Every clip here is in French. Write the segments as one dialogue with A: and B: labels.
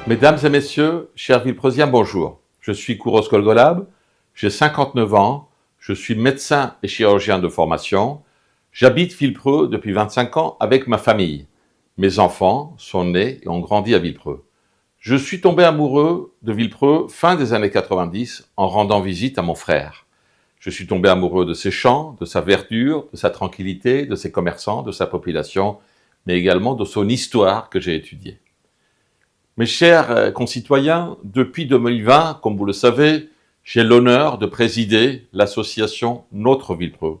A: Mesdames et messieurs, chers Villepreuxiens, bonjour. Je suis Kouros Kolgolab, j'ai 59 ans, je suis médecin et chirurgien de formation. J'habite Villepreux depuis 25 ans avec ma famille. Mes enfants sont nés et ont grandi à Villepreux. Je suis tombé amoureux de Villepreux fin des années 90 en rendant visite à mon frère. Je suis tombé amoureux de ses champs, de sa verdure, de sa tranquillité, de ses commerçants, de sa population, mais également de son histoire que j'ai étudiée. Mes chers concitoyens, depuis 2020, comme vous le savez, j'ai l'honneur de présider l'association Notre Villepreux,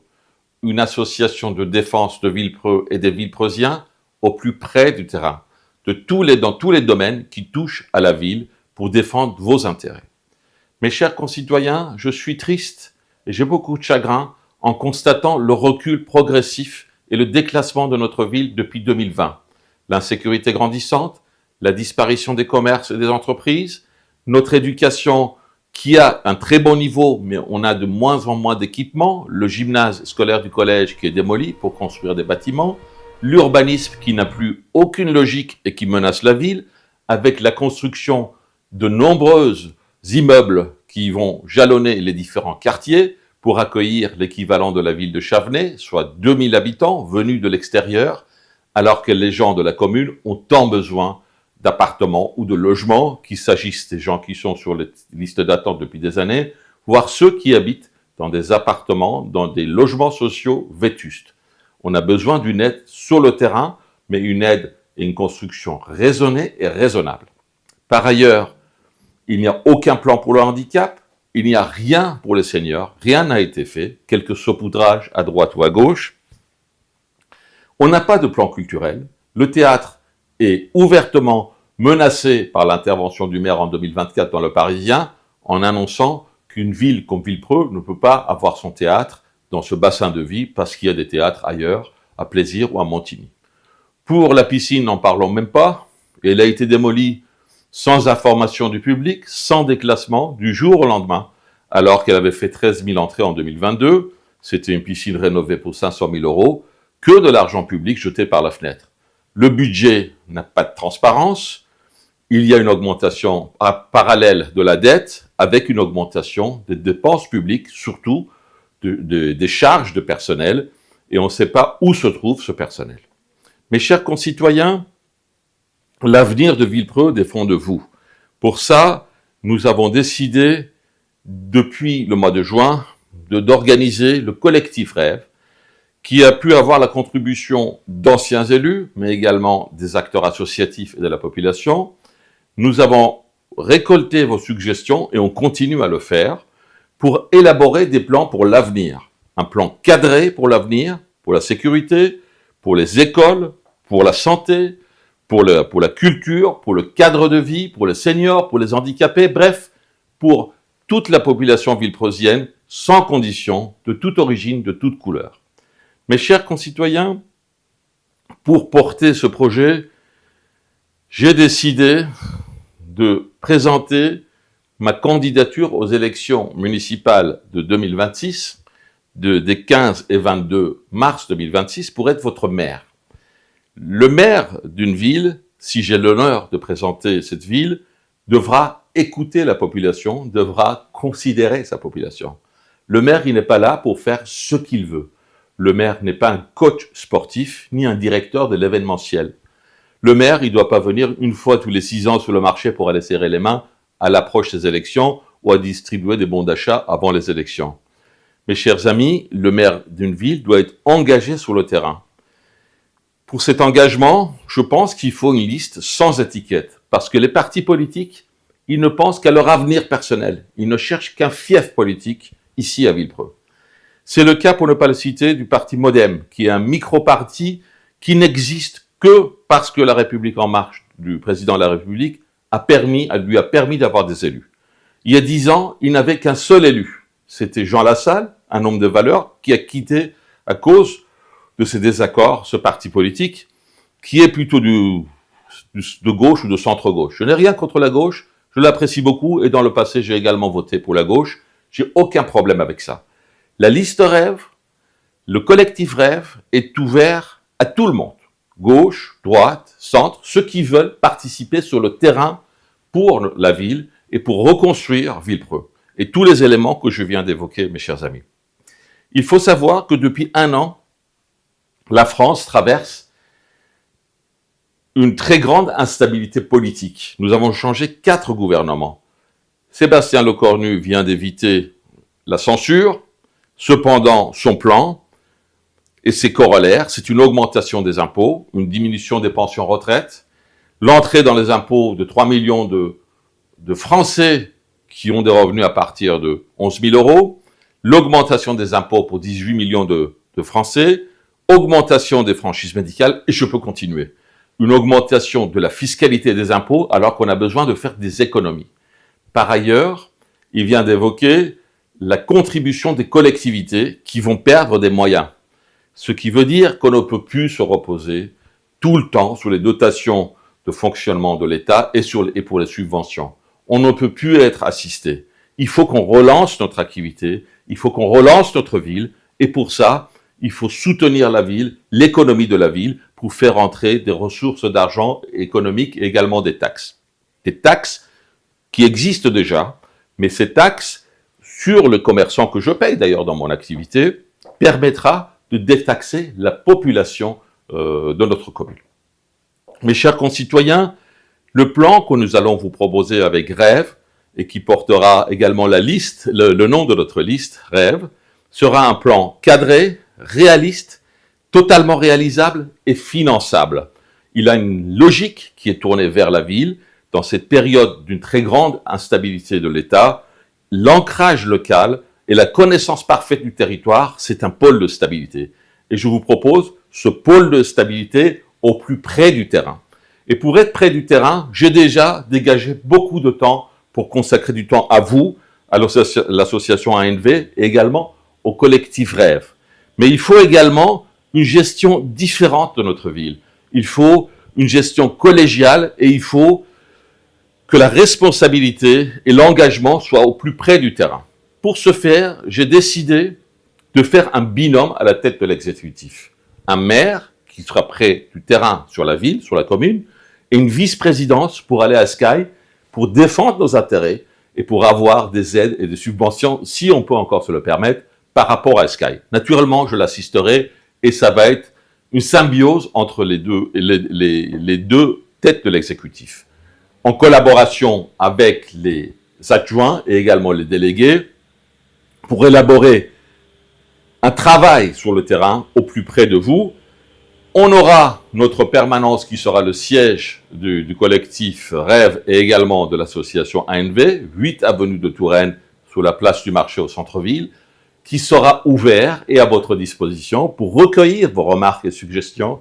A: une association de défense de Villepreux et des Villepreusiens au plus près du terrain, dans tous les domaines qui touchent à la ville pour défendre vos intérêts. Mes chers concitoyens, je suis triste et j'ai beaucoup de chagrin en constatant le recul progressif et le déclassement de notre ville depuis 2020. L'insécurité grandissante, la disparition des commerces et des entreprises, notre éducation qui a un très bon niveau, mais on a de moins en moins d'équipements, le gymnase scolaire du collège qui est démoli pour construire des bâtiments, l'urbanisme qui n'a plus aucune logique et qui menace la ville, avec la construction de nombreux immeubles qui vont jalonner les différents quartiers pour accueillir l'équivalent de la ville de Chavenay, soit 2000 habitants venus de l'extérieur, alors que les gens de la commune ont tant besoin d'appartements ou de logements, qu'il s'agisse des gens qui sont sur les listes d'attente depuis des années, voire ceux qui habitent dans des appartements, dans des logements sociaux vétustes. On a besoin d'une aide sur le terrain, mais une aide et une construction raisonnée et raisonnable. Par ailleurs, il n'y a aucun plan pour le handicap, il n'y a rien pour les seniors, rien n'a été fait, quelques saupoudrages à droite ou à gauche. On n'a pas de plan culturel, le théâtre est ouvertement menacé par l'intervention du maire en 2024 dans Le Parisien, en annonçant qu'une ville comme Villepreux ne peut pas avoir son théâtre dans ce bassin de vie parce qu'il y a des théâtres ailleurs, à Plaisir ou à Montigny. Pour la piscine, n'en parlons même pas. Elle a été démolie sans information du public, sans déclassement, du jour au lendemain, alors qu'elle avait fait 13 000 entrées en 2022. C'était une piscine rénovée pour 500 000 €, que de l'argent public jeté par la fenêtre. Le budget n'a pas de transparence. Il y a une augmentation parallèle de la dette avec une augmentation des dépenses publiques, surtout des charges de personnel, et on ne sait pas où se trouve ce personnel. Mes chers concitoyens, l'avenir de Villepreux dépend de vous. Pour ça, nous avons décidé, depuis le mois de juin, d'organiser le collectif Rêve, qui a pu avoir la contribution d'anciens élus, mais également des acteurs associatifs et de la population. Nous avons récolté vos suggestions et on continue à le faire pour élaborer des plans pour l'avenir. Un plan cadré pour l'avenir, pour la sécurité, pour les écoles, pour la santé, pour la culture, pour le cadre de vie, pour les seniors, pour les handicapés, bref, pour toute la population villepreusienne, sans condition, de toute origine, de toute couleur. Mes chers concitoyens, pour porter ce projet, j'ai décidé de présenter ma candidature aux élections municipales de 2026, des 15 et 22 mars 2026, pour être votre maire. Le maire d'une ville, si j'ai l'honneur de présenter cette ville, devra écouter la population, devra considérer sa population. Le maire, il n'est pas là pour faire ce qu'il veut. Le maire n'est pas un coach sportif, ni un directeur de l'événementiel. Le maire, il ne doit pas venir une fois tous les 6 ans sur le marché pour aller serrer les mains à l'approche des élections ou à distribuer des bons d'achat avant les élections. Mes chers amis, le maire d'une ville doit être engagé sur le terrain. Pour cet engagement, je pense qu'il faut une liste sans étiquette, parce que les partis politiques, ils ne pensent qu'à leur avenir personnel. Ils ne cherchent qu'un fief politique ici à Villepreux. C'est le cas, pour ne pas le citer, du parti Modem, qui est un micro-parti qui n'existe que parce que la République en marche du président de la République lui a permis d'avoir des élus. Il y a 10 ans, il n'avait qu'un seul élu. C'était Jean Lassalle, un homme de valeur, qui a quitté à cause de ses désaccords ce parti politique, qui est plutôt de gauche ou de centre-gauche. Je n'ai rien contre la gauche, je l'apprécie beaucoup, et dans le passé, j'ai également voté pour la gauche. J'ai aucun problème avec ça. La liste Rêve, le collectif Rêve est ouvert à tout le monde. Gauche, droite, centre, ceux qui veulent participer sur le terrain pour la ville et pour reconstruire Villepreux. Et tous les éléments que je viens d'évoquer, mes chers amis. Il faut savoir que depuis 1 an, la France traverse une très grande instabilité politique. Nous avons changé 4 gouvernements. Sébastien Lecornu vient d'éviter la censure. Cependant, son plan et ses corollaires, c'est une augmentation des impôts, une diminution des pensions retraite, l'entrée dans les impôts de 3 millions de Français qui ont des revenus à partir de 11 000 euros, l'augmentation des impôts pour 18 millions de Français, augmentation des franchises médicales, et je peux continuer. Une augmentation de la fiscalité des impôts alors qu'on a besoin de faire des économies. Par ailleurs, il vient d'évoquer la contribution des collectivités qui vont perdre des moyens. Ce qui veut dire qu'on ne peut plus se reposer tout le temps sur les dotations de fonctionnement de l'État et pour les subventions. On ne peut plus être assisté. Il faut qu'on relance notre activité, il faut qu'on relance notre ville, et pour ça, il faut soutenir la ville, l'économie de la ville, pour faire entrer des ressources d'argent économiques et également des taxes. Des taxes qui existent déjà, mais ces taxes, sur le commerçant que je paye d'ailleurs dans mon activité, permettra de détaxer la population de notre commune. Mes chers concitoyens, le plan que nous allons vous proposer avec Rêve, et qui portera également la liste, le nom de notre liste, Rêve, sera un plan cadré, réaliste, totalement réalisable et finançable. Il a une logique qui est tournée vers la ville. Dans cette période d'une très grande instabilité de l'État, l'ancrage local et la connaissance parfaite du territoire, c'est un pôle de stabilité. Et je vous propose ce pôle de stabilité au plus près du terrain. Et pour être près du terrain, j'ai déjà dégagé beaucoup de temps pour consacrer du temps à vous, à l'association ANV et également au collectif Rêve. Mais il faut également une gestion différente de notre ville. Il faut une gestion collégiale et il faut que la responsabilité et l'engagement soient au plus près du terrain. Pour ce faire, j'ai décidé de faire un binôme à la tête de l'exécutif. Un maire qui sera près du terrain sur la ville, sur la commune, et une vice-présidence pour aller à Sky, pour défendre nos intérêts et pour avoir des aides et des subventions, si on peut encore se le permettre, par rapport à Sky. Naturellement, je l'assisterai et ça va être une symbiose entre les deux têtes de l'exécutif. En collaboration avec les adjoints et également les délégués, pour élaborer un travail sur le terrain au plus près de vous. On aura notre permanence qui sera le siège du collectif Rêve et également de l'association ANV, 8 avenue de Touraine, sous la place du marché au centre-ville, qui sera ouvert et à votre disposition pour recueillir vos remarques et suggestions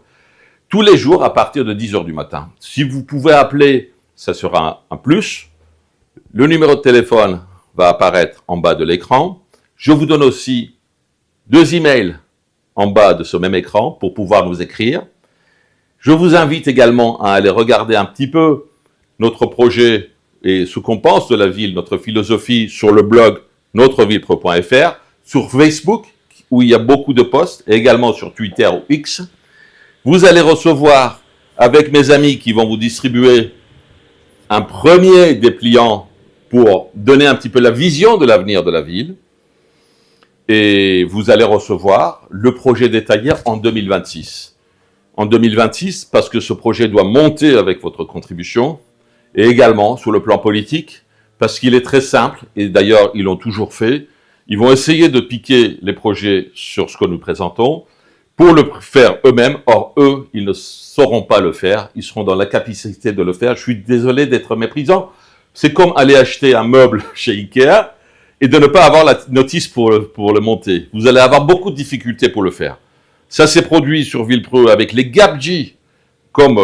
A: tous les jours à partir de 10h du matin. Si vous pouvez appeler, ça sera un plus. Le numéro de téléphone va apparaître en bas de l'écran. Je vous donne aussi 2 emails en bas de ce même écran pour pouvoir nous écrire. Je vous invite également à aller regarder un petit peu notre projet et ce qu'on pense de la ville, notre philosophie sur le blog notrevillepreux.fr, sur Facebook où il y a beaucoup de posts et également sur Twitter ou X. Vous allez recevoir avec mes amis qui vont vous distribuer un premier dépliant pour donner un petit peu la vision de l'avenir de la ville. Et vous allez recevoir le projet détaillé en 2026. En 2026, parce que ce projet doit monter avec votre contribution, et également sur le plan politique, parce qu'il est très simple, et d'ailleurs ils l'ont toujours fait, ils vont essayer de piquer les projets sur ce que nous présentons, pour le faire eux-mêmes, or eux, ils ne sauront pas le faire, ils seront dans la capacité de le faire. Je suis désolé d'être méprisant, c'est comme aller acheter un meuble chez Ikea, et de ne pas avoir la notice pour le monter. Vous allez avoir beaucoup de difficultés pour le faire. Ça s'est produit sur Villepreux avec les Gapji, comme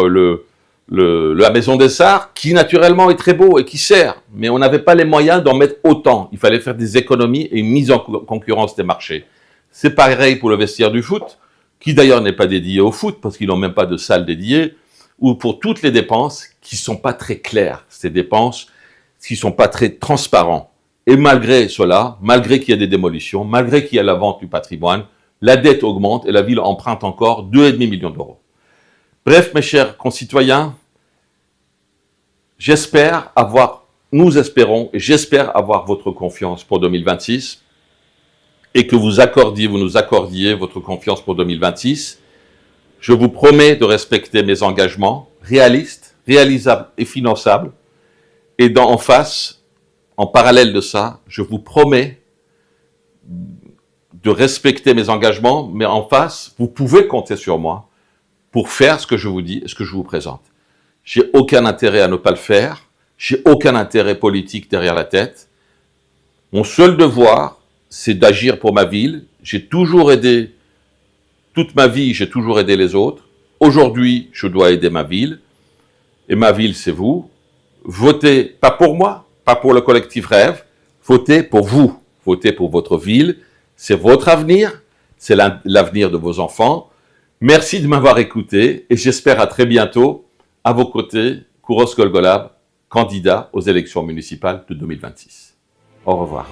A: la Maison des Arts, qui naturellement est très beau et qui sert, mais on n'avait pas les moyens d'en mettre autant. Il fallait faire des économies et une mise en concurrence des marchés. C'est pareil pour le vestiaire du foot, qui d'ailleurs n'est pas dédié au foot, parce qu'ils n'ont même pas de salle dédiée, ou pour toutes les dépenses qui ne sont pas très claires, ces dépenses qui ne sont pas très transparentes. Et malgré cela, malgré qu'il y a des démolitions, malgré qu'il y a la vente du patrimoine, la dette augmente et la ville emprunte encore 2,5 millions d'euros. Bref, mes chers concitoyens, nous espérons et j'espère avoir votre confiance pour 2026 et que vous nous accordiez votre confiance pour 2026. Je vous promets de respecter mes engagements réalistes, réalisables et finançables. Et en face, en parallèle de ça, je vous promets de respecter mes engagements, mais en face, vous pouvez compter sur moi pour faire ce que je vous dis et ce que je vous présente. J'ai aucun intérêt à ne pas le faire. J'ai aucun intérêt politique derrière la tête. Mon seul devoir, c'est d'agir pour ma ville. J'ai toujours aidé, toute ma vie, j'ai toujours aidé les autres. Aujourd'hui, je dois aider ma ville. Et ma ville, c'est vous. Votez, pas pour moi, pas pour le collectif Rêve. Votez pour vous. Votez pour votre ville. C'est votre avenir. C'est l'avenir de vos enfants. Merci de m'avoir écouté et j'espère à très bientôt à vos côtés, Kouros Golgolab, candidat aux élections municipales de 2026. Au revoir.